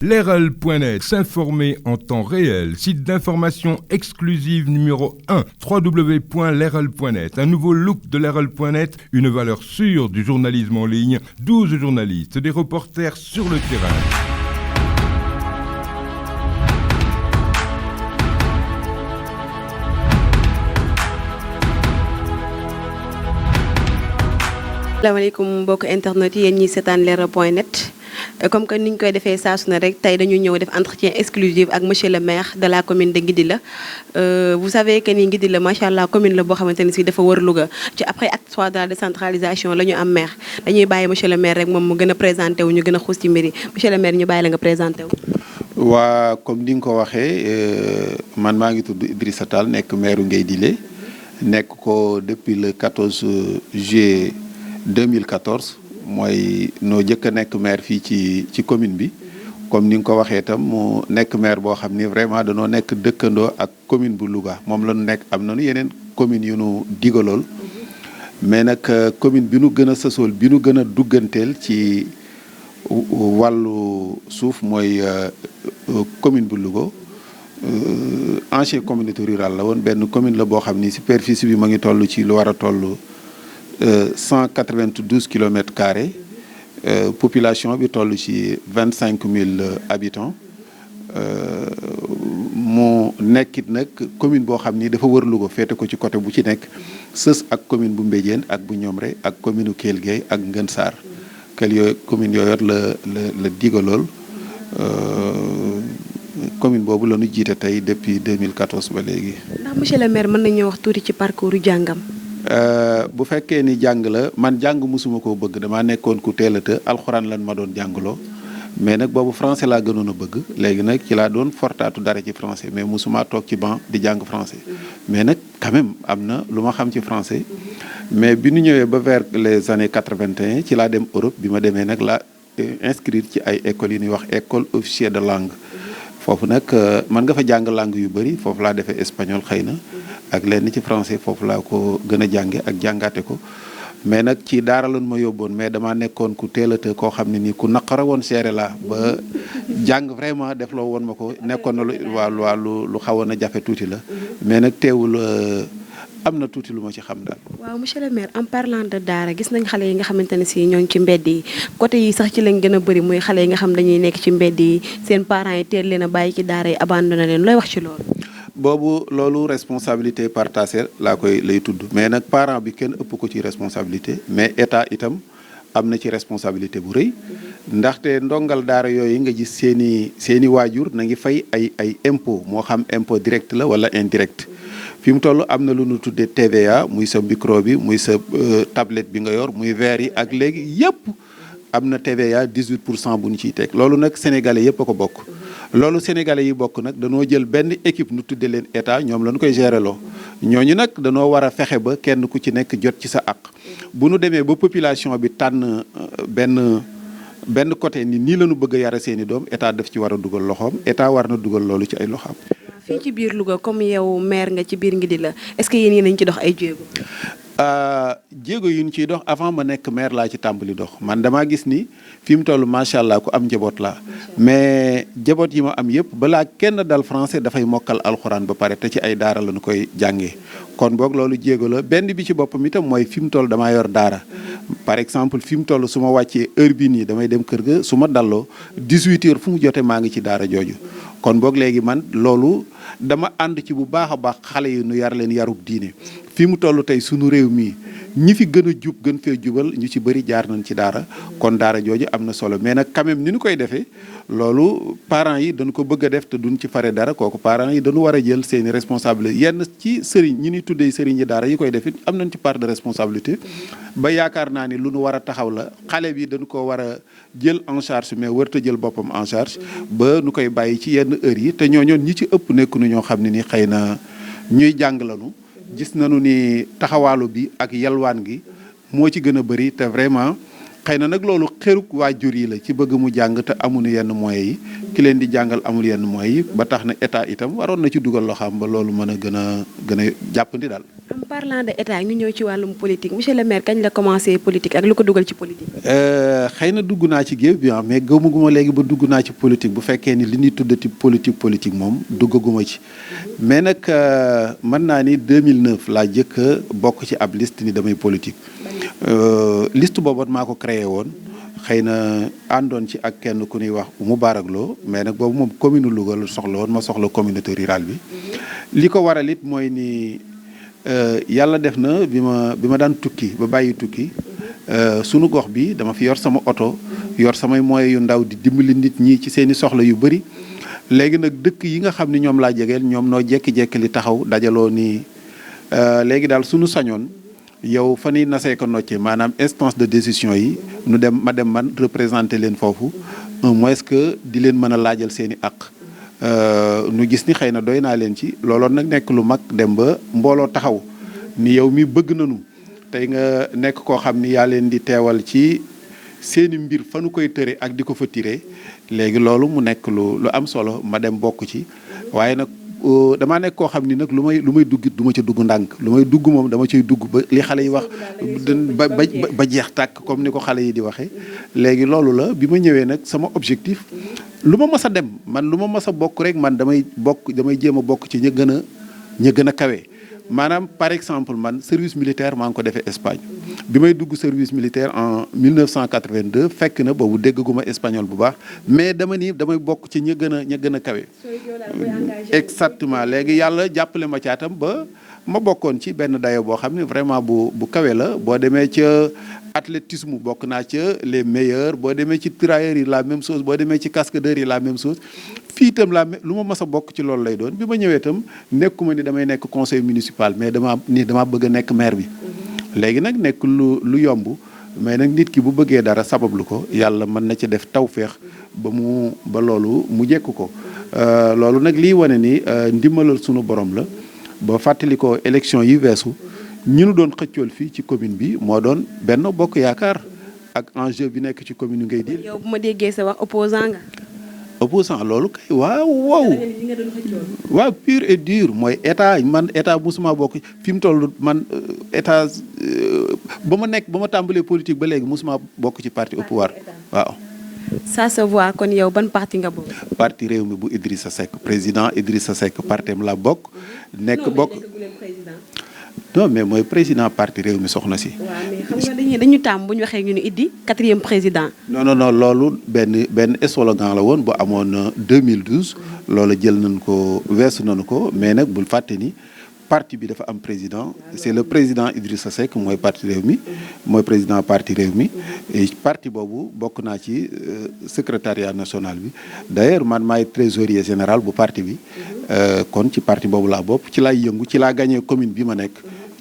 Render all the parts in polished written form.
Leral.net, s'informer en temps réel, site d'information exclusive numéro 1, www.leral.net, un nouveau look de Leral.net, une valeur sûre du journalisme en ligne, 12 journalistes, des reporters sur le terrain. Asalaamaaleykum mbokk internet yi yéen ñi seetaan Leral.net comme que niñ koy defee saa su ne rek tey dañu ñëw def entretien exclusif ak monsieur le maire de la commune de Ngidila vous savez que ni Ngidila macha allah commune la boo xamante ne si dafa wër Louga ci après acte 3 de la décentralisation la ñu am maire dañuy bàyyi monsieur le maire rek moom mu gën a présenté wu ñu gën a xuus ci mbir yi monsieur le maire ñu bàyyi la nga présenté wu. waa comme ni nga ko waxee man maa ngi tudd Idrissa Tall nekk maire Ngidila nekk ko depuis le 14 juillet 2014 mooy noo jëkk a nekk maire fii ci commune bi comme ni nga ko waxee itam mu nekk maire boo xam ni vraiment danoo nekk dëkkandoo ak commune bu Louga moom la ñu nekk am nañu yeneen commune yu nu digalool mais nag commune bi nu gën a sësool bi nu gën a dugganteel ci wàllu suuf mooy commune bu Louga ancienne communauté rurale la woon benn commune la boo xam ni superficie bi ma ngi toll ci lu war a toll 192 kilomètres carrés population bi toll ci 25 000 habitants mu nekkit nag commune boo xam ni dafa wër Louga féete ko ci côté bu ci nekk sës ak commune bu Mbédiène ak bu Ñomre ak commune u Kell Gueye ak Ngën Saar commune yooyu la digalool commune boobu la ñu jiite tey depuis 2014 ba léegi. ndax monsieur le maire mën nañu wax tuuti ci parcours jàngam. bu fekkee ni jàng la man jàng musuma koo bëgg damaa nekkoon ku teel a të alxuraan lan ma doon jàngaloo mais nag boobu français laa gënoon a bëgg léegi nag ci laa doon fortaatu dara ci français mais musuma toog ci banc di jàng français mais nag quand même am na lu ma xam ci français mais bi ñu ñëwee ba vers les années 81 ci laa dem Europe bi ma demee nag laa inscrire ci ay écoles yi ñuy wax école officier de langue foofu nag mën nga fa jàng langue yu bëri foofu laa defee espagnol xëy na ak lenn ci français foofu laa ko gën a jànge ak jàngaate ko mais nag ci daara lan ma yóbboon mais damaa nekkoon ku teelate koo xam ne nii ku naqara woon seere la ba jàng vraiment def loo woon ma ko nekkoon na lu xawoon a jafe tuuti la mais nag teewul am na tuuti lu ma ci xam daal. waaw monsieur le maire en parlant de daara gis nañ xale yi nga xamante ne si ñoo ngi ci mbedd yi côté yi sax ci lañ gën a bëri muy xale yi nga xam dañuy nekk ci mbedd yi seen parents yi teel leen a bàyyi ci daara yi abandonné leen looy wax ci loolu. boobu loolu responsabilité partagée lay tudd mais nag parent bi kenn ëpp ko ci responsabilité mais état itam am na ci responsabilité bu rëy ndaxte ndongal daara yooyu nga gis seeni waajur na ngi fay ay impôt moo xam impôt direct la wala indirect fi mu toll am na lu ñu tuddee TVA muy sa micro bi muy sa tablette bi nga yor muy verre yi ak léegi yëpp am na TVA 18% bu ñu ciy teg loolu nag sénégalais yëpp a ko bokk loolu sénégalais yi bokk nag danoo jël benn équipe nu tudde leen état ñoom la ñu koy gérer loo ñooñu nag danoo war a fexe ba kenn ku ci nekk jot ci sa àq bu nu demee ba population bi tànn benn côté ni nii la ñu bëgg a yara seeni doom état daf ci war a dugal loxoom état war na dugal loolu ci ay loxoom. fii ci biir Louga comme yow maire nga ci biir Ngidila est-ce que yéen nañ ci dox ay jéego. jéego yu ñu ciy dox avant ma nekk maire laa ci tàmbali dox man damaa gis ni fi mu toll macha allah ku am njaboot laa mais njaboot yi ma am yëpp balaa kenn dal français dafay mokkal alxuraan ba pare te ci ay daara la ñu koy jàngee kon boog loolu jéego la benn bi ci boppam itam mooy fi mu toll damaa yor daara par exemple fi mu toll su ma wàccee heure bi nii damay dem kër ga su ma dalloo 18 heures fu mu jotee maa ngi ci daara jooju kon boog léegi man loolu dama ànd ci bu baax a baax xale yi nu yar leen yarub diine fi mu toll tey sunu réew mii ñi fi gën a jub gën fee jubal ñu ci bëri jaar nañ ci daara kon daara jooju am na solo mais nag quand même ni ñu koy defee loolu parents yi dañu ko bëgg a def te duñ ci fare dara kooku parents yi dañu war a jël seeni responsabilité yenn ci sëriñ ñi ñuy tuddee sëriñ yi daara yi koy def it am nañ ci part de responsabilité ba yaakaar naa ni lu nu war a taxaw la xale bi dañu ko war a jël en charge mais warut a jël boppam en charge ba nu koy bàyyi ci yenn heures yi te ñooñoon ñi ci ëpp nekk nu ñoo xam ne ni xëy na ñuy jàng lanu gis nañu ni taxawaalu bi ak yalwaan gi moo ci gën a bëri te vraiment xëy na nag loolu xeruk waajur yi la ci bëgg mu jàng te amuñu yenn moyens yi ki leen di jàngal amul yenn moyens yi ba tax na état itam waroon na ci dugal loxaam ba loolu mën a gën a jàppandi daal. parlant de état ñu ñëw ci wàllum politique monsieur le maire kañ la commencé politique ak lu ko dugal ci politique. xëy na dugg naa ci géew bi mais gëmaguma léegi ba dugg naa ci politique bu fekkee ni li ñuy tuddati politique moom duggaguma ci mais nag mën naa ni 2009 laa jëkk a bokk ci ab liste ni damay politique liste boobu maa ko créé woon. xëy na àndoon ci ak kenn ku ñuy wax Moubarak Lo mais nag boobu moom commune Louga la soxla woon ma soxla communauté rurale bi li ko waral it mooy ni yàlla def na bi ma daan tukki ba bàyyi tukki sunu gox bi dama fi yor sama oto yor samay moyens yu ndaw di dimbali nit ñi ci seeni soxla yu bëri léegi nag dëkk yi nga xam ne ñoom laa jegeel ñoom noo jekki-jekki li taxaw dajaloo ni léegi daal sunu sañoon yow fa ñuy nasee ko nocce maanaam instance de décision yi ma dem man représenter leen foofu au moins que di leen mën a laajal seen i àq nu gis ni xëy na doy naa leen ci looloon nag nekk lu mag dem ba mbooloo taxaw ni yow mi bëgg nanu tey nga nekk koo xam ni yaa leen di teewal ci seeni mbir fa nu koy tëre ak di ko fa tiré léegi loolu mu nekk lu am solo ma dem bokk ci waaye nag damaa nekk koo xam ni nag lu may duggit du ma ca dugg ndànk lu may dugg moom dama ciy dugg ba li xale yi wax ba jeex tàkk comme ni ko xale yi di waxee léegi loolu la bi ma ñëwee nag sama objectif lu ma mës a dem man lu ma mës a bokk rek man damay jéem a bokk ci ña gën a kawe maanaam par exemple man service militaire maa ngi ko defee Espagne bi may dugg service militaire en 1982 fekk na boobu dégguma espagnol bu baax mais damay bokk ci ña gën a kawe exactement léegi yàlla jàppale ma caatam ba ma bokkoon ci benn dayo boo xam ne vraiment bu kawe la boo demee ca athlétisme bokk naa ca les meilleurs boo demee ci tirailleurs yi la même chose boo demee ci cascadeurs yi la même chose fii itam lu ma mas a bokk ci loolu lay doon bi ma ñëwee itam nekkuma ni damay nekk conseil municipal mais dama bëgg a nekk maire bi léegi nag nekk lu yomb mais nag nit ki bu bëggee dara sabablu ko yàlla mën na ci def tawféex ba loolu mu jekk ko loolu nag lii wane ni ndimbalal sunu borom la ba fàttali ko élection yi weesu ñu doon xëccool fii ci commune bi moo doon Benno Bokk Yaakaar ak enjeu bi nekk ci commune ngay di yow bu ma déggee sa wax opposant nga opposant loolu kay waaw pur et dur mooy état musuma bokk fi mu toll man état ba ma tàmbalee politique ba léegi musuma bokk ci parti au pouvoir waaw ça se voit kon yow ban parti nga bokk parti réew mi bu Idrissa Seck président Idrissa Seck partem la bokk non mais mooy président parti réew mi soxna si. waaw mais xam nga dañu tàmm bu ñu waxee ñu ne Idi 4e président. non loolu benn slogan la woon bu amoon 2012 loolu jël nañ ko weesu nañu ko mais nag bul fàtte ni parti bi dafa am président c'est le président Idrissa Seck mooy parti réew mi mooy président parti réew mi et parti boobu bokk naa ci secrétariat national bi d'ailleurs man maay trésorier général bu parti bi kon ci parti boobu laa bopp ci laay yëngu ci laa gagné commune bi ma nekk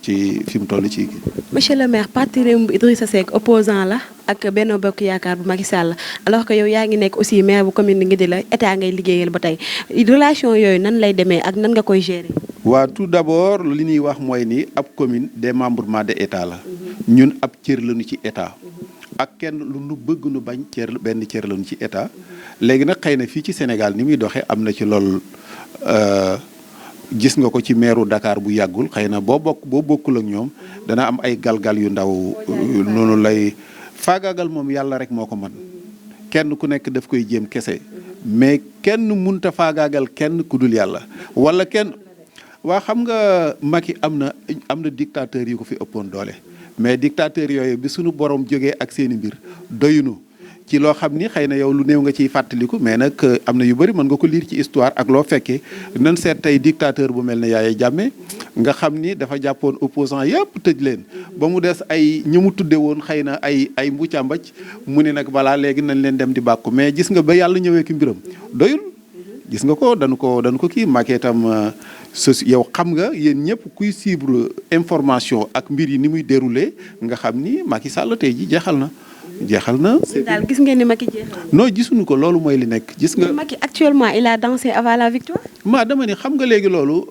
ci fi mu toll ci. monsieur le maire parti réew mi Idrissa Seck opposant la ak Benno Bokk Yaakaar bu Macky Sall alors que yow yaa ngi nekk aussi maire bu commune Nguédi la état ngay liggéeyal ba tey relation yooyu nan lay demee ak nan nga koy gérer. waaw tout d'abord li ñuy wax mooy ni ab commune démembrement de état la ñun ab cër lañu ci état ak kenn lu nu bëgg nu bañ benn cër lañu ci état léegi nag xëy na fii ci Sénégal ni muy doxee am na ci lool gis nga ko ci meeru Dakar bu yàggul xëy na boo bokkul ak ñoom dana am ay galgal yu ndaw noonu lay faagaagal moom yàlla rek moo ko mën kenn ku nekk daf koy jéem kese mais kenn munta faagaagal kenn ku dul yàlla wala kenn waa xam nga Macky am na dictateur yu ko fi ëppoon doole mais dictateur yooyu bi suñu borom jógee ak seeni mbir doyunu ci loo xam ni xëy na yow lu néew nga ciy fàttaliku mais nag am na yu bëri mën nga ko lire ci histoire ak loo fekkee nan seet tey dictateur bu mel ne Yaya Jammeh nga xam ni dafa jàppoon opposant yëpp tëj leen ba mu des ay ñi mu tudde woon xëy na ay mbucca mbac mu ne nag balaa léegi nañ leen dem di bàkku mais gis nga ba yàlla ñëwee ki mbiram doyul gis nga ko dañu ko kii Macky itam yow xam nga yéen ñëpp kuy suivre information ak mbir yi ni muy déroulé nga xam ni Macky Sall tey ji jeexal na. daal gis ngeen ni Macky jeexal na. non gisuñu ko loolu mooy li nekk gis nga. Macky actuellement il a dansé avant la victoire. dama ni xam nga léegi loolu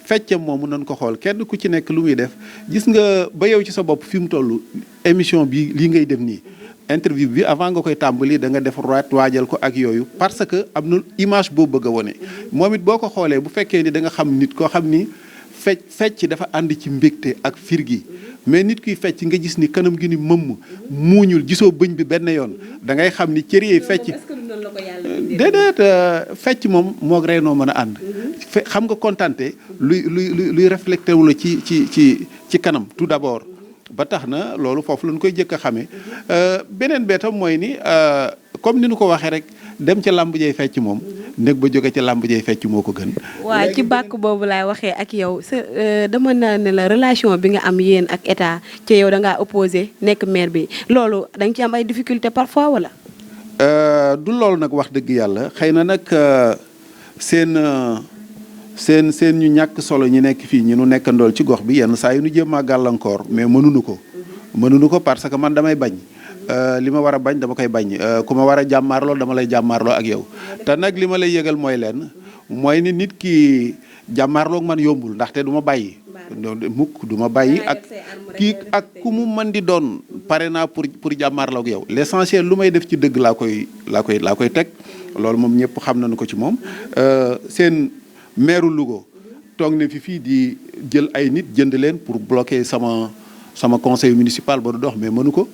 feccam moomu nañ ko xool kenn ku ci nekk lu muy def gis nga ba yow ci sa bopp fi mu toll émission bi lii ngay def nii. interview bi avant nga koy tàmbali da nga def waajal ko ak yooyu parce que am na image boo bëgg a wone moom it boo ko xoolee bu fekkee ni da nga xam nit koo xam ni fecc dafa ànd ci mbégte ak firgi mais nit kuy fecc nga gis ni kanam gi ni mëmm muuñul gisoo bëñ bi benn yoon da ngay xam ni cër yi fecc déedéet fecc moom moog reenoo mën a ànd xam nga kontante luy reflété wu la ci kanam tout d'abord ba tax na loolu foofu lañ koy jëkk a xamee beneen bee tam mooy ni comme ni nu ko waxee rek dem ca làmb jey fecc moom nekk ba jóge ca làmb jey fecc moo ko gën. waaw ci bàkk boobu laay waxee ak yow sa dama naa ne la relation bi nga am yéen ak état ci yow da ngaa opposé nekk maire bi loolu da nga ci am ay difficulté parfois wala. du loolu nag wax dëgg yàlla xëy na nag seen ñu ñàkk solo ñi nekk fii ñu nu nekkandool ci gox bi yenn saa yi nu jéem a gàllankoor mais mënuñu ko parce que man damay bañ. li ma war a bañ dama koy bañ ku ma war a jàmmaarloo dama lay jàmmaarloo ak yow te nag li ma lay yëgal mooy leen mooy ni nit ki jàmmaarloo ak man yombul ndaxte du ma bàyyi mukk du ma bàyyi ak kii ak ku mu mën di doon pare naa pour jàmmaarloo ak yow l'essentiel lu may def ci dëgg laa koy teg loolu moom ñëpp xam nañu ko ci moom seen maire Louga toog ne fii di jël ay nit jënd leen pour bloquer sama conseil municipal ba du dox mais mënu ko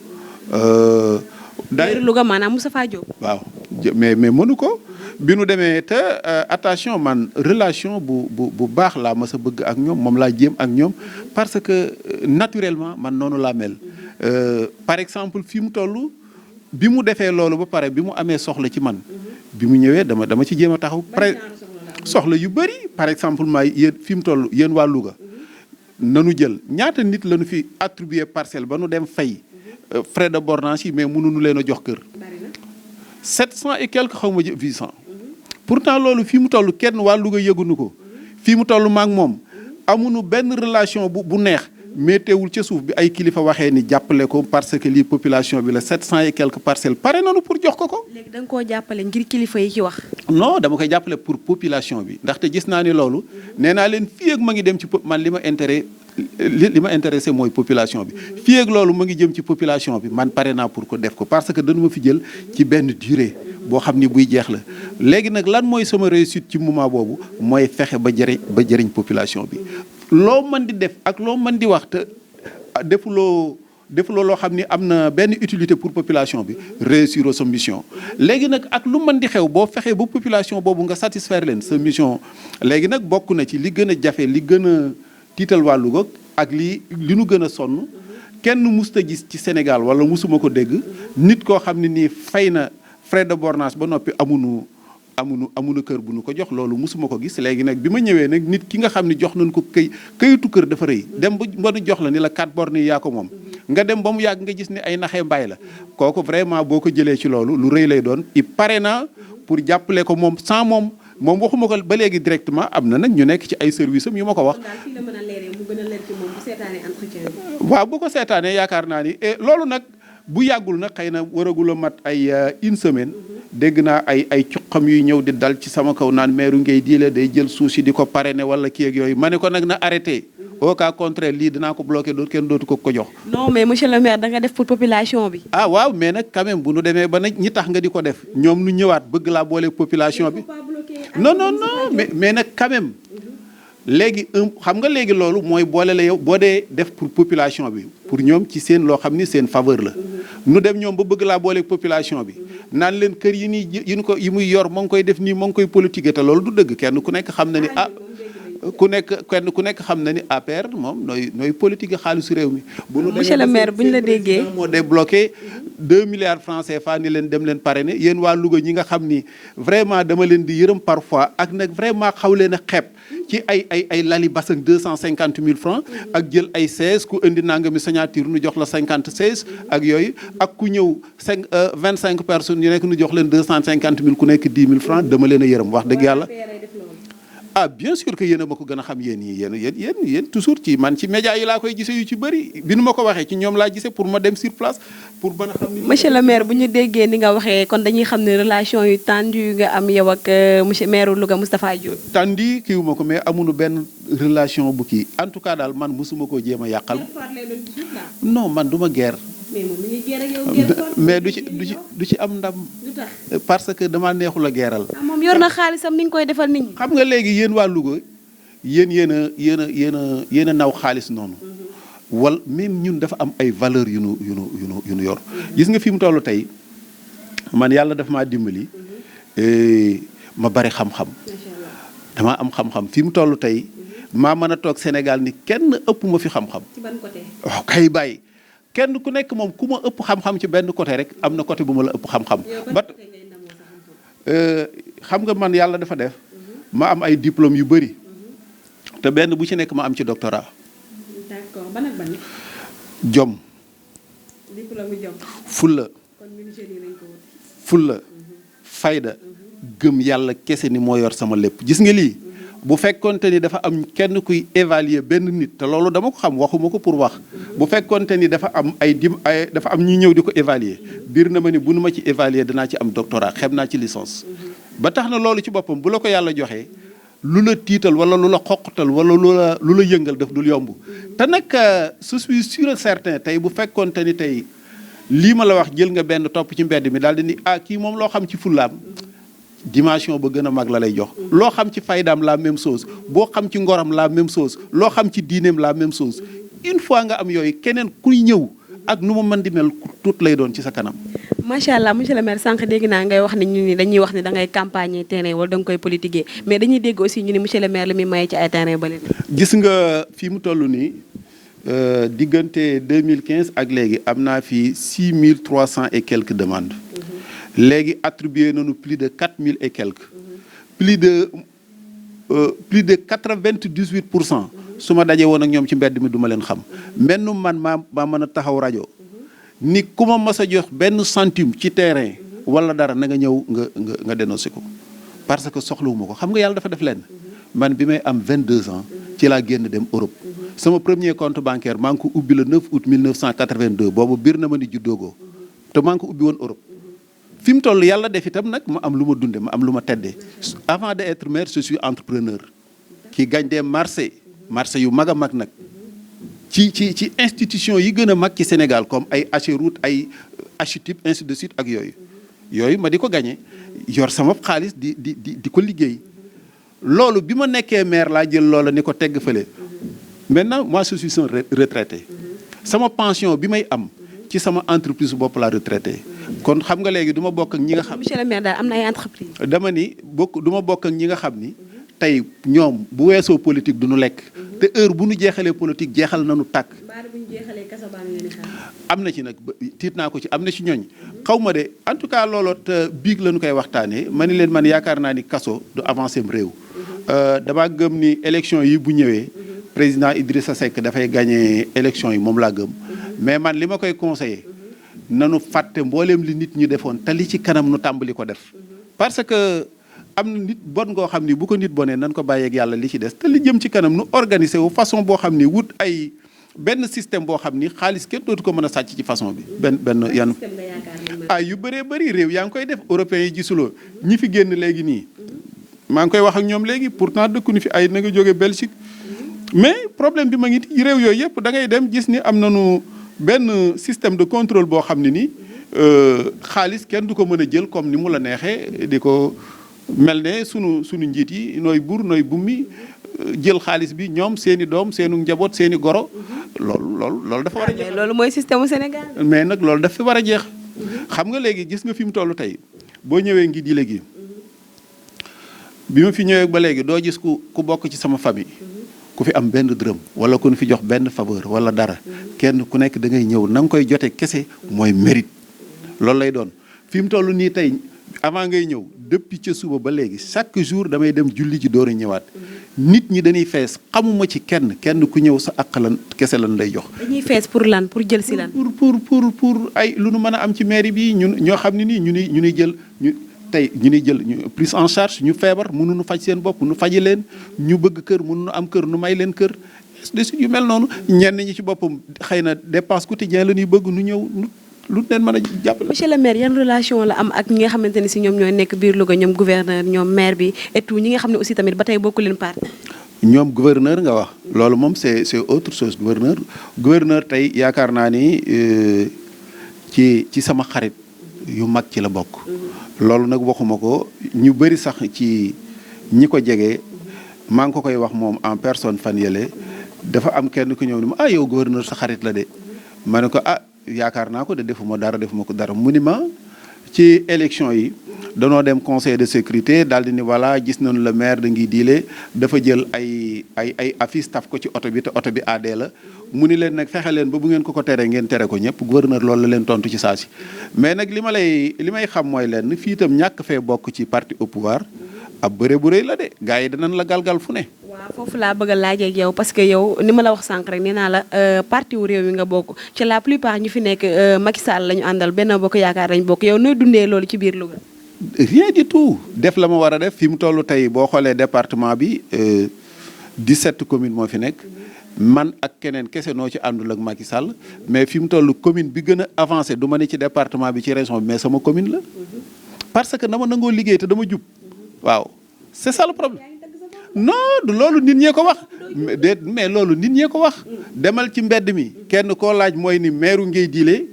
maire Louga maanaam Moustapha Diop. waaw mais mënu ko bi nu demee te attention man relation bu baax laa ma sa bëgg ak ñoom moom laa jéem ak ñoom parce que naturellement man noonu laa mel par exemple fi mu toll bi mu defee loolu ba pare bi mu amee soxla ci man bi mu ñëwee dama ci jéem a taxaw soxla yu bëri par exemple may yéen fi mu toll yéen waa Louga nanu jël ñaata nit lañu fi attribué parcelle ba nu dem fay frais de bornage yi mais mënuñu leen a jox kër 700 et quelques xaw ma 800 pourtant loolu fii mu toll kenn waa Louga yëgunu ko fii mu toll maak moom amuñu benn relation bu neex mais teewul ca suuf bi ay kilifa waxee ni jàppale ko parce que lii population bi la 700 et quelques parcelles pare nañu pour jox ko. léegi da nga koo jàppale ngir kilifa yi ci wax. non dama koy jàppale pour population bi ndaxte gis naa ni loolu nee naa leen fii ak ma ngi dem ci man li ma intéressé mooy population bi fii ak loolu ma ngi jëm ci population bi man pare naa pour ko def ko parce que dañu ma fi jël ci benn durée boo xam ni buy jeex la léegi nag lan mooy sama réussite ci moment boobu mooy fexe ba jëriñ population bi loo mën di def ak loo mën di wax te defuloo loo xam ni am na benn utilité pour population bi réussir sa mission léegi nag ak lu mën di xew boo fexee ba population boobu nga satisfaire leen sa mission léegi nag bokk na ci li gën a jafe li gën a tiital waa Louga ak li nu gën a sonn kenn musta gis ci Sénégal wala musuma ko dégg nit koo xam ne nii fay na frais de bornage ba noppi amuñu kër bu nu ko jox loolu musuma ko gis léegi nag bi ma ñëwee nag nit ki nga xam ne jox nañ ko këyitu kër dafa rëy dem ba nu jox la ni la 4 bornes yi yaa ko moom nga dem ba mu yàgg nga gis ni ay naxee mbaay la kooku vraiment boo ko jëlee ci loolu lu rëy lay doon i pare na pour jàppale ko moom sans moom waxuma ko ba léegi directement am na nag ñu nekk ci ay service am yu ma ko wax. waaw bu ko seetaanee yaakaar naa ni loolu nag bu yàggul nag xëy na waragul a mat ay une semaine dégg naa ay cuqam yuy ñëw di dal ci sama kaw naan meeru ngay diile day jël suuf si di ko parrainer wala kii ak yooyu ma ne ko nag na arrêté au cas contraire lii dinaa ko bloqué kenn dootu ko jox. non mais monsieur le maire da nga def pour population bi. ah waaw mais nag quand même bu nu demee ba nag ñi tax nga di ko def ñoom nu ñëwaat bëgg laa boole population bi. non mais nag quand même léegi xam nga léegi loolu mooy boole la yow boo dee def pour population bi pour ñoom ci seen loo xam ni seen faveur la nu dem ñoom ba bëgg laa boole population bi naan leen kër yi muy yor moo ngi koy def nii moo ngi koy politique te loolu du dëgg kenn ku nekk xam na ni ku nekk xam na ni APR moom nooy politique xaalisu réew mi. monsieur le maire bu ñu la déggee moo débloqué 2 milliards francs CFA ni leen dem leen parrainer yéen waa Louga ñi nga xam ni vraiment dama leen di yërëm parfois ak nag vraiment xaw leen a xeeb ci ay lali basang 250 000 francs ak jël ay 16 ku indi nangami signature nu jox la 56 ak yooyu ak ku ñëw 25 personnes yu nekk nu jox leen 250 000 ku nekk 10 000 francs dama leen a yërëm wax dëgg yàlla. ah bien sûr que yéen a ma ko gën a xam yéen toujours ci man ci média yi laa koy gisee yu ci bëri bi nu ma ko waxee ci ñoom laa gisee pour ma dem sur place pour mën a xam ni. monsieur le maire bu ñu déggee ni nga waxee kon dañuy xam ne relation yu tendu nga am yow ak monsieur maire Louga Moustapha Diop. tendu kii wu ma ko mais amuñu benn relation bu kii en tout cas daal man mosuma koo jéem a yàqal. non man du ma guerre. mais du ci am ndam. parce que dama neexul a geeral. moom yor na xaalisam ni nga koy defal nit ñi. xam nga léegi yéen waa Louga yéen yéen a naw xaalis noonu. wal même ñun dafa am ay valeurs yu nu yor. gis nga fi mu toll tey man yàlla dafa maa dimbali ma bari xam-xam. damaa am xam-xam fi mu toll tey maa mën a toog Sénégal ni kenn ëpp ma fi xam-xam. ci ban côté. waaw kay bàyyi kenn ku nekk moom ku ma ëpp xam-xam ci benn côté rek am na côté bu ma la ëpp xam-xam. ba xam nga man yàlla dafa def ma am ay diplôme yu bëri te benn bu ci nekk ma am ci doctorat. d'accord ban ak ban. jom. diplôme jom. fulla. kon ministère yi lañ ko wut. fulla. fayda. gëm yàlla kese ni moo yor sama lépp gis nga lii. bu fekkonte ni dafa am kenn kuy évaluer benn nit te loolu dama ko xam waxuma ko pour wax bu fekkonte ni dafa am dafa am ñuy ñëw di ko évaluer biir na ma ni bu nu ma ci évaluer danaa ci am doctorat xem naa ci licence. ba tax na loolu ci boppam bu la ko yàlla joxee lu la tiital wala lu la xoqatal wala lu la yëngal daf dul yomb. te nag je suis sûr et certain tey bu fekkonte ni tey lii ma la wax jël nga benn topp ci mbedd mi daal di ni kii moom loo xam ci fullaam dimension ba gën a mag la lay jox. loo xam ci faydaam la même chose boo xam ci ngoram la même chose loo xam ci diineem la même chose une fois nga am yooyu keneen kuy ñëw ak nu ma mën di mel tuut lay doon ci sa kanam. macha allah monsieur le maire sànq dégg naa ngay wax ne ñu ni dañuy wax ne da ngay campagne terrain wala da nga koy politiquer mais dañuy dégg aussi ñu ni monsieur le maire li muy maye ci ay terrain ba léegi. gis nga fii mu toll nii diggante 2015 ak léegi am naa fi 6300 et quelques demandes. léegi attribué nañu plus de 4000 et quelques. plus de 98%. su ma dajee woon ak ñoom ci mbedd mi du ma leen xam. menn man maa mën a taxaw rajo. ni ku ma mas a jox benn centime ci terrain. wala dara na nga ñëw nga dénoncé ko. parce que soxlawuma ko xam nga yàlla dafa def leen. man bi may am 22 ans. ci laa génn dem Europe. sama premier compte bancaire maa ngi ko ubbi le 9 août 1982 boobu biir na ma ni juddoogoo. te maa ngi ko ubbi woon Europe. fi mu toll yàlla def itam nag ma am lu ma dunde ma am lu ma teddee avant de être maire je suis entrepreneur qui gagne des marchés yu mag a mag nag ci institution yi gën a mag ci Sénégal comme ay Ageroute ay Agitip ainsi de suite ak yooyu ma di ko gagné yor sama xaalis di ko liggéey loolu bi ma nekkee maire laa jël loola ni ko tegg fële maintenant moi je suis un retraité sama pension bi may am ci sama entreprise bopp la retraité kon xam nga léegi du ma bokk ak ñi nga xam. monsieur le maire daal am na ay entreprise. dama ni du ma bokk ak ñi nga xam ni tey ñoom bu weesoo politique du nu lekk. te heure bu nu jeexalee politique jeexal nañu tàkk. bu ñu jeexalee kaso baa ngi leen di xaar. am na ci nag tiit naa ko ci am na ci ñooñ xaw ma de en tout cas looloot biig la ñu koy waxtaanee ma ni leen man yaakaar naa ni kaso du avancé am réew. damaa gëm ni élection yi bu ñëwee. président Idrissa Seck dafay gagné élection yi moom laa gëm. mais man li ma koy conseillé nanu fàtte mbooleem li nit ñi defoon te li ci kanam nu tàmbali ko def parce que am na nit bon ngoo xam ni bu ko nit bonee nan ko bàyyeeg yàlla li ci des te li jëm ci kanam nu organiser wu façon boo xam ni wut ay benn système boo xam ni xaalis kenn dootu ko mën a sàcc ci façon bi benn yan yu bëree bëri réew yaa ngi koy def européens yi gisuloo ñi fi génn léegi nii maa ngi koy wax ak ñoom léegi pourtant dëkkuñu fi ay na nga jóge Belgique mais problème bi ma ngi réew yooyu yëpp da ngay dem gis ni am nañu benn système de contrôle boo xam ne ni xaalis kenn du ko mën a jël comme ni mu la neexee di ko mel ne sunu njiit yi nooy buur nooy bummi jël xaalis bi ñoom seen i doom seenu njaboot seen i goro loolu dafa war a jeex. loolu mooy système mu Sénégal. mais nag loolu daf fi war a jeex. xam nga léegi gis nga fi mu toll tey boo ñëwee ngi di léegi bi ma fi ñëwee ba léegi doo gis ku bokk ci sama famille. ku fi am benn dërëm wala ku fi jox benn faveur wala dara kenn ku nekk da ngay ñëw na nga koy jotee kese mooy mérite loolu lay doon fi mu toll nii tey avant ngay ñëw depuis ca suba ba léegi chaque jour damay dem julli ji door a ñëwaat nit ñi dañuy fees xamuma ci kenn ku ñëw sa àq lan kese lan lay jox. dañuy fees pour lan pour jël si lan. pour ay lu nu mën a am ci mairie bi ñun ñoo xam ne nii ñu ni jël tey ñu ni jël ñu prise en charge ñu feebar mënuñu faj seen bopp nu faji leen ñu bëgg kër mënuñu am kër nu may leen kër de suite yu mel noonu ñenn ñi ci boppam xëy na dépense quotidien la ñuy bëgg nu ñëw lu leen mën a jàppale. monsieur le maire yan relation la am ak ñi nga xamante ne si ñoom ñooy nekk biir Louga ñoom gouverneur ñoom maire bi et tout ñi nga xam ne aussi tamit ba tey bokku leen parti. ñoom gouverneur nga wax loolu moom c'est autre chose gouverneur tey yaakaar naa ni ci sama xarit yu mag ci la bokk. loolu nag waxuma ko ñu bëri sax ci ñi ko jege maa ngi ko koy wax moom en personne fan yële dafa am kenn ku ñëw ni ma yow gouverneur sa xarit la de ma ne ko yaakaar naa ko de defuma ko dara mu ni ma ci élection yi danoo dem conseil de sécurité daal di ni voilà gis nañu le maire da ngi diile dafa jël ay affiche taf ko ci oto bi te oto bi AD la mu ni leen nag fexe leen ba bu ngeen ko tere ngeen tere ko ñëpp gouverneur loolu la leen tontu ci saa si mais nag li may xam mooy leen fii itam ñàkk fee bokk ci parti au pouvoir ab bëre bu rëy la de gars yi danañ la galgal fu ne. waaw foofu laa bëgg a laajee ak yow parce que yow ni ma la wax sànq rek nee naa la parti wu réew mi nga bokk ci la plupart ñu fi nekk Macky Sall la ñu àndal Benno Bokk Yaakaar lañ bokk yow nooy dundee loolu ci biir Louga. rien du tout def la ma war a def fi mu toll tey boo xoolee département bi 17 communes moo fi nekk man ak keneen kese noo ci àndul ak Macky Sall mais fi mu toll commune bi gën a avancé du ma ne ci département bi ci région bi mais sama commune la parce que dama nangoo liggéey te dama jub waaw c'est ça le problème. non du loolu nit ñee ko wax mais loolu nit ñee ko wax demal ci mbedd mi kenn koo laaj mooy ni maire ngay diile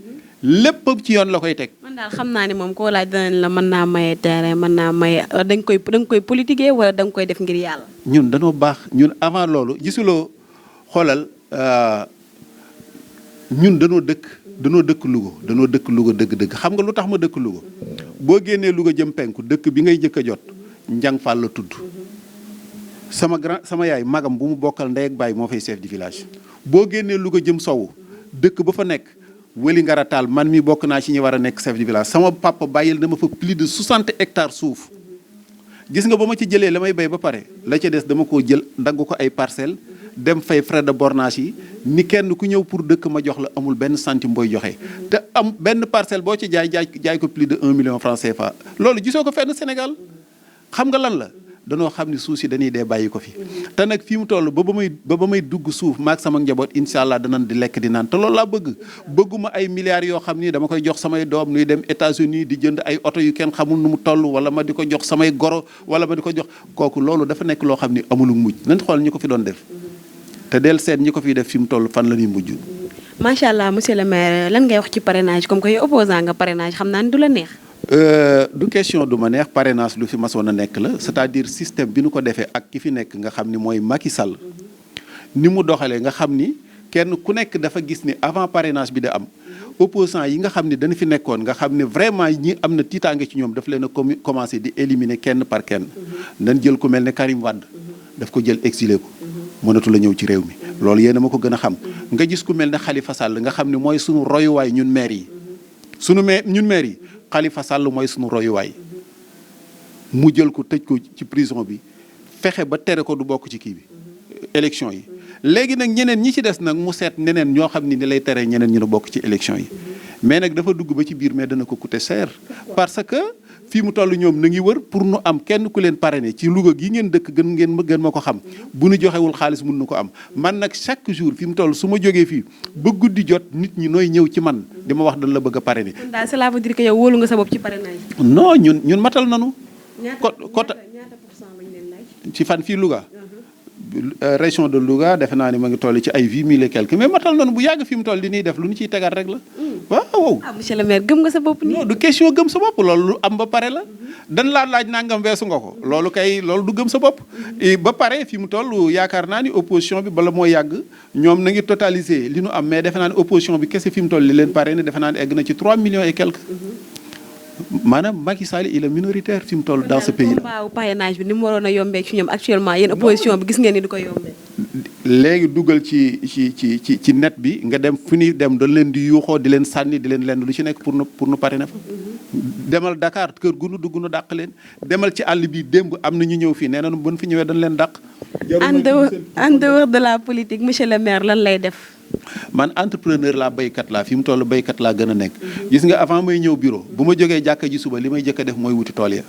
lépp ci yoon la koy teg. man daal xam naa ne moom koo laaj danañ la mën naa maye terrain mën naa maye da nga koy politiquer wala da nga koy def ngir yàlla. ñun danoo baax ñun avant loolu gisuloo xoolal ñun danoo dëkk Louga dëgg-dëgg xam nga lu tax ma dëkk Louga boo génnee Louga jëm penku dëkk bi ngay jëkk a jot Njang Fall la tudd. sama yaay magam bu mu bokkal ndey ak baay moo fay chef du village boo génnee Louga jëm sowu dëkk ba fa nekk Weli Ngara Taal man mi bokk naa ci ñi war a nekk chef du village sama papa bàyyil dama fa plus de 60 hectares suuf gis nga ba ma ci jëlee la may bay ba pare la ca des dama koo jël dagg ko ay parcelles dem fay frais de bornage yi ni kenn ku ñëw pour dëkk ma jox la amul benn centime booy joxe te am benn parcelle boo ci jaay ko plus de 1 million francs CFA loolu gisoo ko fenn Sénégal xam nga lan la danoo xam ni suuf si dañuy dee bàyyi ko fi te nag fii mu toll ba may dugg suuf maag sama njaboot incha allah danañ di lekk di naan te loolu laa bëgguma ay milliards yoo xam ni dama koy jox samay doom nuy dem États-Unis di jënd ay oto yu kenn xamul nu mu toll wala ma di ko jox samay goro wala ma di ko jox kooku loolu dafa nekk loo xam ni amulu mujj nañ xool ñi ko fi doon def te del seet ñi ko fiy def fi mu toll fan la ñuy mujj. macha allah monsieur le maire lan ngay wax ci parrainage comme que yow opposant nga parrainage xam naa ni du la neex. du question du ma neex parrainage lu fi masoon a nekk la c'est-à-dire système bi nu ko defee ak ki fi nekk nga xam ni mooy Macky Sall ni mu doxalee nga xam ni kenn ku nekk dafa gis ni avant parrainage bi da am opposant yi nga xam ni dañu fi nekkoon nga xam ni vraiment ñi am na tiitaange ci ñoom daf leen a commencé di éliminer kenn par kenn dañ jël ku mel ne Karim Wade daf ko jël exilé ko mënatu la ñëw ci réew mi loolu yéen a ma ko gën a xam nga gis ku mel ne Khalifa Sall nga xam ne mooy sunu royuwaay ñun maire yi ñun maire yi Khalifa Sall mooy sunu royuwaay mu jël ko tëj ko ci prison bi fexe ba tere ko du bokk ci kii bi élection yi léegi nag ñeneen ñi ci des nag mu seet neneen ñoo xam ni lay tere ñeneen ñu ne bokk ci élection yi mais nag dafa dugg ba ci biir mais dana ko coûter cher parce que fii mu toll ñoom na ngi wër pour nu am kenn ku leen parrainé ci Louga gi ngeen dëkk gën ma ko xam bu nu joxewul xaalis mun na ko am man nag chaque jour fi mu toll su ma jógee fii ba guddi jot nit ñi nooy ñëw ci man di ma wax dañ la bëgg a parrainé. daal cela veut dire que yow wóolu nga sa bopp ci parrainage. non ñun matal nanu. ñaata pour cent lañ leen laaj. ci fan fii Louga. région de Louga defe naa ni ma ngi toll ci ay 8000 et quelques mais matal nanu bu yàgg fi mu toll li ñuy def lu ñu ciy tegaat rek la. waaw. monsieur le maire gëm nga sa bopp nii. non du question gëm sa bopp loolu lu am ba pare la. dan laa laaj nangam weesu nga ko loolu du gëm sa bopp. ba pare fi mu toll yaakaar naa ni opposition bi bala moo yàgg ñoom na ngi totaliser li nu am mais defe naa ni opposition bi kese fi mu toll li leen pare ne defe naa ni egg na ci 3 millions et quelques. maanaam Macky Sall il est minoritaire fi mu toll dans ce pays là. parrainage bi ni mu waroon a yombee ci ñoom actuellement yéen opposition bi gis ngeen ni du ko yombee. léegi dugal ci net bi nga dem fu ñuy dem dañ leen di yuuxoo di leen sànni di leen lenn lu ci nekk pour nu parrainer fa. demal Dakar kër gu nu dugg nu dàq leen demal ci àll bi démb am na ñu ñëw fii nee nañu bu ñu fi ñëwee dañ leen dàq. en dehors de la politique monsieur le maire lan lay def. man entrepreneur laa béykat laa fi mu toll béykat laa gën a nekk. gis nga avant may ñëw bureau bu ma jógee jàkka ji suba li may jëkk a def mooy wuti tool ya.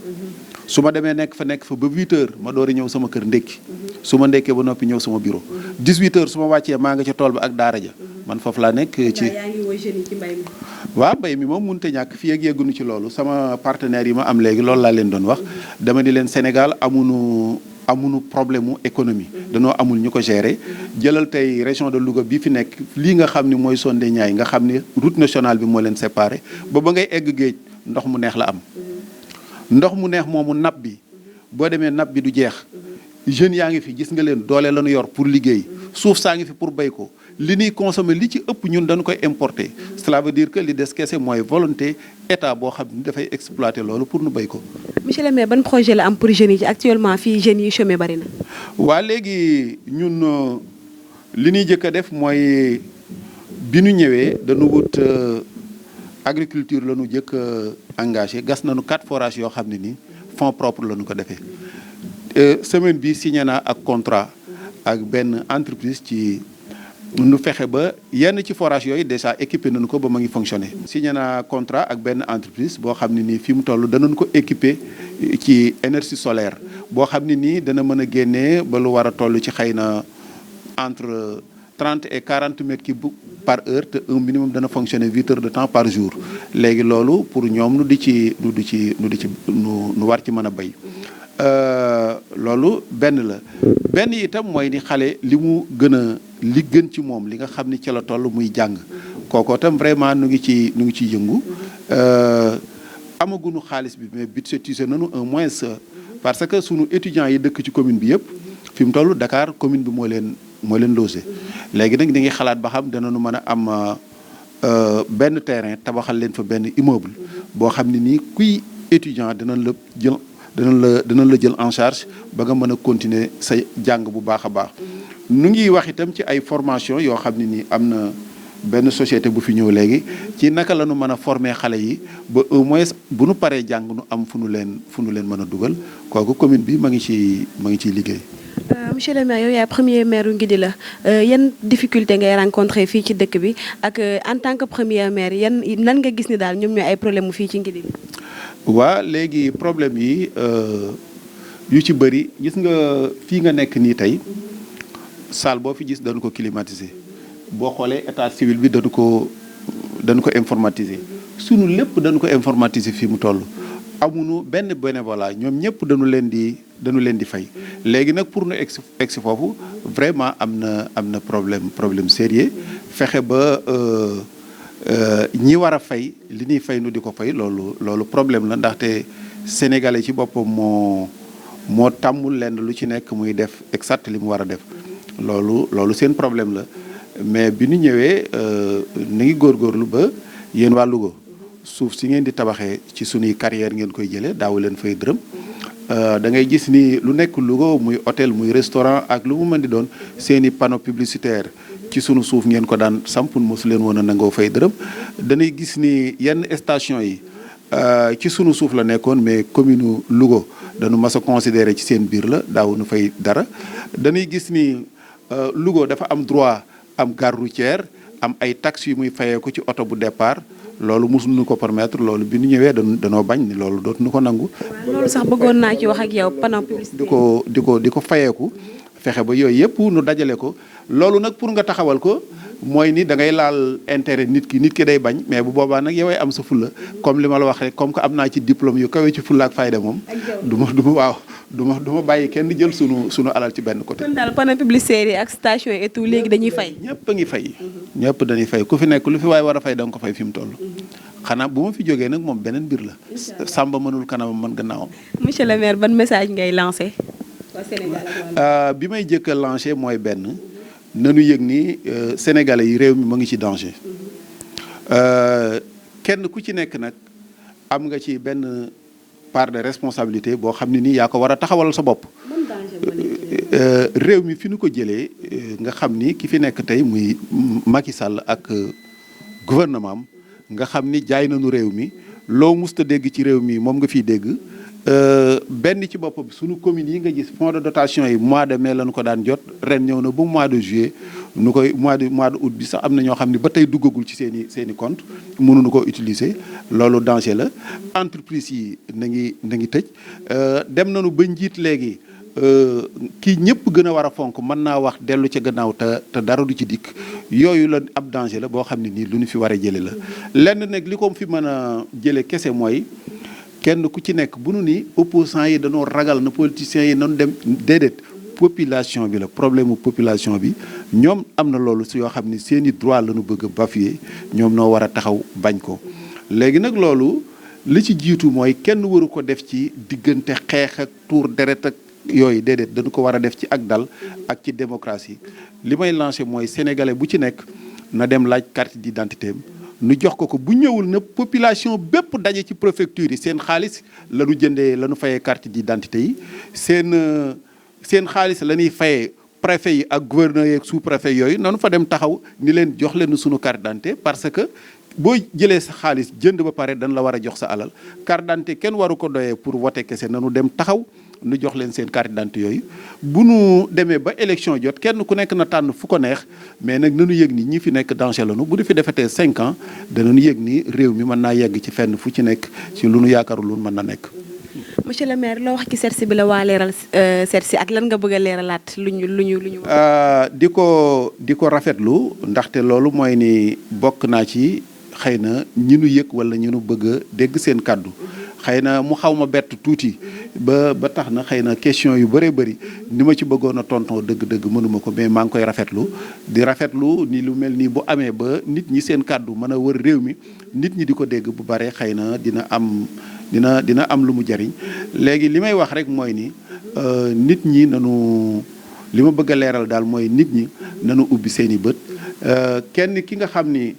su ma demee nekk fa ba 8h ma door a ñëw sama kër ndékki. su ma ndékkee ba noppi ñëw sama bureau. 18h su ma wàccee maa nga ca tool ba ak daara ja. man foofu laa nekk ci. yaa ngi woy jeunes yi ci mbay mi. waaw mbay mi moom mënut a ñàkk fii ak yegguñu ci loolu sama partenaires yi ma am léegi loolu laa leen doon wax. dama di leen Sénégal amuñu problème mu économie. danoo amul ñu ko gérer. jëlal tey région de Louga bii fi nekk lii nga xam ni mooy Sondé Niayes nga xam ni route nationale bi moo leen séparé ba ngay egg géej ndox mu neex la am. ndox mu neex moomu napp bi boo demee napp bi du jeex jeunes yaa ngi fi gis nga leen doole la ñu yor pour liggéey suuf saa ngi fi pour béy ko li ñuy consommer li ci ëpp ñun dañu koy importer cela veut dire que li des kese mooy volonté état boo xam ne dafay exploiter loolu pour nu béy ko. monsieur le maire ban projet la am pour jeunes yi ci actuellement fii jeunes yi chômé bari na. waa léegi ñun li ñuy jëkk a def mooy bi ñu ñëwee dañu wut agriculture la ñu jëkk engagé gas nañu 4 forages yoo xam ne nii fonds propre la ñu ko defee semaine bi signé naa ak contrat ak benn entreprise ci nu fexe ba yenn ci forage yooyu déjà équipé nañu ko ba ma ngi fonctionner. signé naa contrat ak benn entreprise boo xam ne nii fi mu toll danañ ko équipé ci énergie solaire boo xam ne nii dana mën a génnee ba lu war a toll ci xëy na entre 30 et 40 mètres cubes par heure te un minimum dana fonctionner 8 heures de temps par jour léegi loolu pour ñoom nu war ci mën a béy loolu benn la benn itam mooy ni xale li mu li gën ci moom li nga xam ni ci la toll muy jàng kooko itam vraiment nu ngi ci yëngu amaguñu xaalis bi mais budgétisé nañu un moins parce que sunu étudiants yi dëkk ci commune bi yëpp fi mu toll Dakar commune bi moo leen logé léegi nag di ngi xalaat ba xam danañu mën a am benn terrain tabaxal leen fa benn immeuble boo xam ne nii kuy étudiant danañ la jël en charge ba nga mën a continuer sa jàng bu baax a baax. nu ngi wax itam ci ay formation yoo xam ne nii am na benn société bu fi ñëw léegi ci naka la ñu mën a former xale yi ba au moins bu nu paree jàng nu am fu nu leen mën a dugal kooku commune bi ma ngi ciy liggéey. monsieur le maire yow yaay premier maire yu Ngidila yan difficulté ngay rencontré fii ci dëkk bi ak en tant que premier maire nan nga gis ni daal ñoom ñooy ay problème mu fii ci Ngidila. waa léegi problème yi yu ci bëri gis nga fii nga nekk nii tey salle boo fi gis dañu ko climatiser boo xoolee état civil bi dañu ko informatiser sunu lépp dañu ko informatiser fii mu toll amuñu benn bénévolat ñoom ñëpp dañu leen di fay léegi nag pour nu egsi foofu vraiment am na problème sérieux fexe ba ñi war a fay li ñuy fay nu di ko fay loolu problème la ndaxte sénégalais ci boppam moo tàmmul lenn lu ci nekk muy def exact li mu war a def loolu seen problème la mais bi ñu ñëwee ni ngi góorgóorlu ba yéen waa Louga suuf si ngeen di tabaxee ci sunuy carrière ngeen koy jëlee daawu leen fay dërëm da ngay gis ni lu nekk Louga muy hôtel muy restaurant ak lu mu mën di doon seeni panneau publicitaire ci sunu suuf ngeen ko daan sampun mosu leen woon a nangoo fay dërëm danay gis ni yenn station yi ci sunu suuf la nekkoon mais commune Louga dañu mas a considéré ci seen biir la daawuñu fay dara dañuy gis ni Louga dafa am droit am gare routière am ay taxes yu muy fayee ko ci oto bu départ loolu mosuñu ko permettre loolu bi ñu ñëwee danoo bañ ni loolu dootuñu ko nangu. loolu sax bëggoon naa ci wax ak yow panneau publicitaire di ko fayeeku fexe ba yooyu yëpp nu dajale ko loolu nag pour nga taxawal ko mooy ni da ngay laal intérêt nit ki day bañ mais bu boobaa nag yoway am sa fulla comme li ma la wax rek comme que am naa ci diplôme yu kawe ci fulla ak fayda moom du ma bàyyi kenn jël sunu alal ci benn côté. kon daal panneau publicitaire yi ak station et tout léegi dañuy fay. ñëpp a ngi fay. ñëpp dañuy fay ku fi nekk lu fi waay war a fay da nga ko fay fi mu toll. xanaa bu ma fi jógee nag moom beneen mbir la. sàmba mënul kanamam mën gannaawam. monsieur le maire ban message ngay lancé. bi may jëkk a lancé mooy benn nanu yëg ni sénégalais yi réew mi mu ngi ci danger kenn ku ci nekk nag am nga ci benn part de responsabilité boo xam ne nii yaa ko war a taxawal sa bopp. réew mi fi nu ko jëlee nga xam ni ki fi nekk tey muy Macky Sall ak gouvernement am nga xam ni jaay nañu réew mi loo musta dégg ci réew mi moom nga fiy dégg. benn ci boppam sunu communes yi nga gis fonds de dotation yi mois de mai lañu ko daan jot ren ñëw na ba mois de juillet nu koy mois de août bi sax am na ñoo xam ne ba tey duggagul ci seeni compte mënuñu ko utiliser loolu danger la entreprise yi na ngi tëj dem nañu ba njiit léegi kii ñëpp gën a war a fonk mën naa wax dellu ca gannaaw te dara du ci dikk yooyu la ab danger la boo xam ne nii lu ñu fi war a jële la lenn nag li ko fi mën a jële kese mooy kenn ku ci nekk bu nu ni opposants yi dañoo ragal na politiciens yi nañu dem déedéet population bi la problème mu population bi ñoom am na loolu si yoo xam ni seeni droit la ñu bëgg a bafouer ñoom noo war a taxaw bañ ko léegi nag loolu li ci jiitu mooy kenn waru ko def ci diggante xeex ak tuur deret ak yooyu déedéet dañu ko war a def ci ak dal ak ci démocratie li may lancé mooy sénégalais bu ci nekk na dem laaj carte d'identité am nu jox ko bu ñëwul na population bépp daje ci préfecture yi seen xaalis la ñu jëndee la ñu fayee carte d'identité yi seen xaalis la ñuy fayee préfet yi ak gouverneur yi ak sous préfet yooyu nanu fa dem taxaw ni leen jox leen sunu carte d'identité parce que boo jëlee sa xaalis jënd ba pare dañ la war a jox sa alal carte d'identité kenn waru ko doyee pour voter kese nanu dem taxaw nu jox leen seen carte d'identité yooyu bu nu demee ba élection jot kenn ku nekk na tànn fu ko neex mais nag nanu yëg ni ñi fi nekk danger lanu bu du fi defetee 5 ans danañu yëg ni réew mi mën naa yegg ci fenn fu ci nekk ci lu nu yaakaarul lu mën na nekk. monsieur le maire loo wax ci seet si bi la waa leeral seet si ak lan nga bëgg a leeralaat lu ñu di ko rafetlu ndaxte loolu mooy ni bokk naa ci xëy na ñi nu yëg wala ñu nu bëgg a dégg seen kàddu xëy na mu xaw ma bett tuuti ba tax na xëy na question yu bëree bëri ni ma ci bëggoon a tonton dëgg-dëgg mënuma ko mais maa ngi koy rafetlu di rafetlu ni lu mel nii bu amee ba nit ñi seen kàddu mën a wër réew mi nit ñi di ko dégg bu bare xëy na dina am lu mu jariñ léegi li may wax rek mooy ni nit ñi nanu li ma bëgg a leeral daal mooy nit ñi nanu ubbi seen i bët kenn ki nga xam ni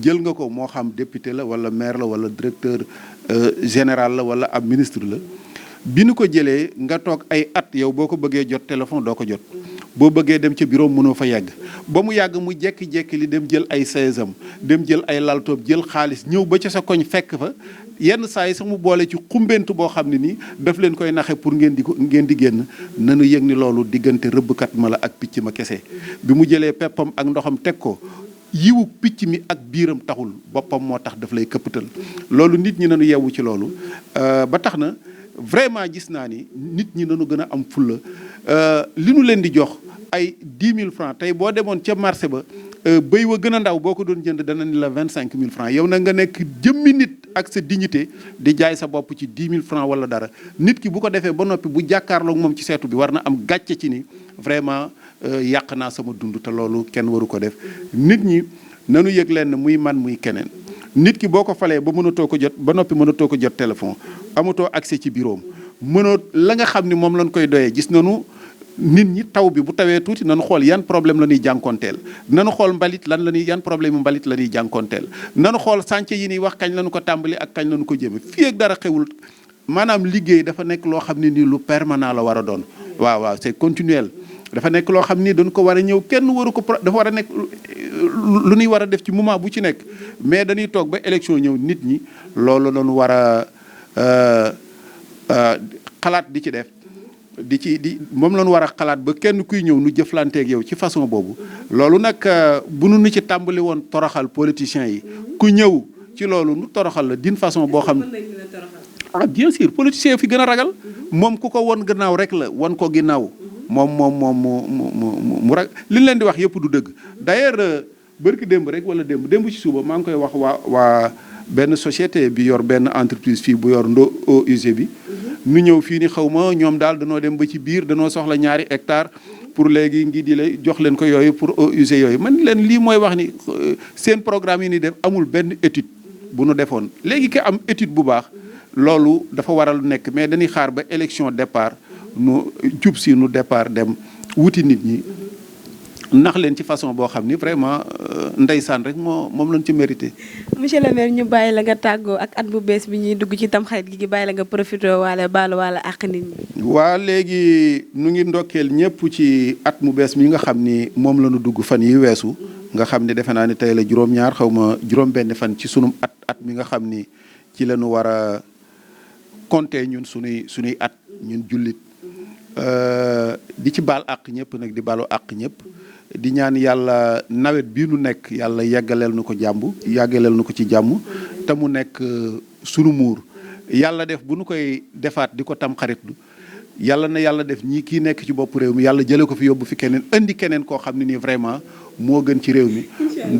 jël nga ko moo xam député la wala maire la wala directeur général la wala ab ministre la bi nu ko jëlee nga toog ay at yow boo ko bëggee jot téléphone doo ko jot boo bëggee dem ca bureau mënoo fa yàgg ba mu yàgg mu jekki-jekki li dem jël ay saisam dem jël ay laltoob jël xaalis ñëw ba ca sa koñ fekk fa yenn saa yi sax mu boole ci xumbent boo xam ne nii daf leen koy naxe pour ngeen di génn nanu yëg ni loolu diggante rëbbkat ma la ak picc ma kese bi mu jëlee peppam ak ndoxam teg ko yiwu picc mi ak biiram taxul boppam moo tax daf lay këppatal loolu nit ñi nanu yewwu ci loolu ba tax na vraiment gis naa ni nit ñi nanu gën a am fulla li nu leen di jox ay 10 000 francs tey boo demoon ca marché ba béy wa gën a ndaw boo ko doon jënd dana ni la 25 000 francs yow na nga nekk jëmmi nit ak sa dignité di jaay sa bopp ci 10 000 francs wala dara nit ki bu ko defee ba noppi bu jàkkaarloog moom ci seetu bi war na am gàcce ci ni vraiment yàq naa sama dund te loolu kenn waru ko def nit ñi nanu yëg leen muy man muy keneen nit ki boo ko falee ba mënatoo ko jot ba noppi mënatoo ko jot téléphone amatoo accès ci bureau mënoo la nga xam ni moom lañ koy doyee gis nanu nit ñi taw bi bu tawee tuuti nanu xool yan problème la ñuy jànkoonteel nanu xool mbalit lan la ñuy yan problème mbalit la ñuy jànkoonteel nanu xool chantier yi ñuy wax kañ lañu ko tàmbali ak kañ lañu ko jëme fii ak dara xewul maanaam liggéey dafa nekk loo xam ne nii lu permanent la war a doon waaw c'est continuel dafa nekk loo xam ni dañ ko war a ñëw kenn waru ko dafa war a nekk lu ñuy war a def ci moment bu ci nekk mais dañuy toog ba élection ñëw nit ñi loolu lañu war a xalaat di ci def di moom lañu war a xalaat ba kenn kuy ñëw nu jëflanteeg yow ci façon boobu loolu nag bu nu ci tàmbali woon toroxal politiciens yi ku ñëw ci loolu nu toroxal la d'une façon boo xam ne bien sûr politiciens fi gën a ragal moom ku ko won gannaaw rek la won ko ginnaaw moom mu rag li ñu leen di wax yëpp du dëgg d'ailleurs bërki démb rek wala démb ci suba maa ngi koy wax waa benn société bi yor benn entreprise fii bu yor ndo eaux usées bi nu ñëw fii ni xaw ma ñoom daal danoo dem ba ci biir danoo soxla 2 hectares pour léegi ngi di la jox leen ko yooyu pour eaux usées yooyu man leen lii mooy wax ni seen programme yi ni def amul benn étude bu nu defoon léegi ki am étude bu baax loolu dafa waral nekk mais dañuy xaar ba élection départ nu jub si nu départ dem wuti nit ñi nax leen ci façon boo xam ni vraiment ndeysaan rek moom lañ ci mérité. monsieur le maire ñu bàyyi la nga tàggoo ak at bu bees bi ñuy dugg ci tamxarit gi bàyyi la nga profité waale baalu waale ak nit ñi. waa léegi nu ngi ndokkeel ñëpp ci at mu bees mi nga xam ni moom la ñu dugg fan yi weesu nga xam ni defe naa ni tey la juróom-ñaar xaw ma juróom-benn fan ci sunum at mi nga xam ni ci la ñu war a compter ñun sunuy at ñun jullit di ci baal àq ñëpp nag di baalu àq ñëpp. di ñaan yàlla nawet bii nu nekk yàlla yeggaleel nu ko yàggaleel nu ko ci jàmm te mu nekk sunu muur yàlla def bu nu koy defaat di ko tam xaritlu yàlla na yàlla def ñii kii nekk ci bopp réew mi yàlla jële ko fi yóbbu fi keneen indi keneen koo xam ne nii vraiment moo gën ci réew mi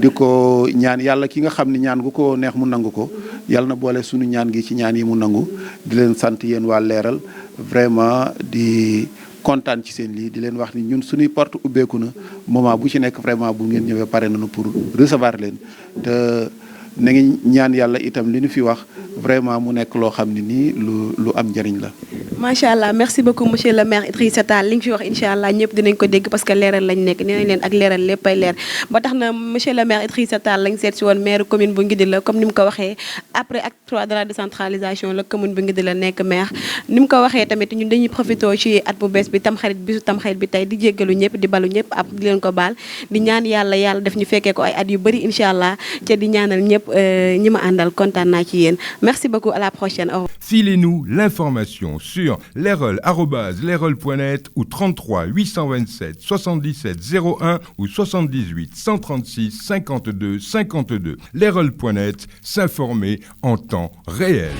di ko ñaan yàlla ki nga xam ne ñaan gu ko neex mu nangu ko yàlla na boole sunu ñaan gi ci ñaan yi mu nangu di leen sant yéen waa Leeral vraiment di kontaan ci seen lii di leen wax ni ñun suñuy porte ubbeeku na moment bu ci nekk vraiment bu ngeen ñëwee pare nañu pour recevoir leen te na ngi ñaan yàlla itam li ñu fi wax vraiment mu nekk loo xam ne nii lu am njëriñ la macha allah merci beaucoup monsieur le maire Idrissa Tall li nga fi wax incha allah ñëpp dinañ ko dégg parce que leeral lañ nekk nee nañ leen ak leeral léppay leer ba tax na monsieur le maire Idrissa Tall lañ seet si woon maire commune bu Ngidila comme ni mu ko waxee après acte 3 de la décentralisation la commune bu Ngidila nekk maire ni mu ko waxee tamit ñun dañuy profité ci at bu bees bi tamxarit bisu tamxarit bi tey di jéggalu ñëpp di balu ñëpp ab di leen ko baal di ñaan yàlla def ñu fekkee ko ay at yu bëri incha allah te di ñaanal ñëpp ñi ma àndal kontaan naa ci yéen merci beaucoup à la prochaine. Filez-nous l'information sur lerol@lerol.net ou 33 827 77 01 ou 78 136 52 52. Lerol.net, s'informer en temps réel.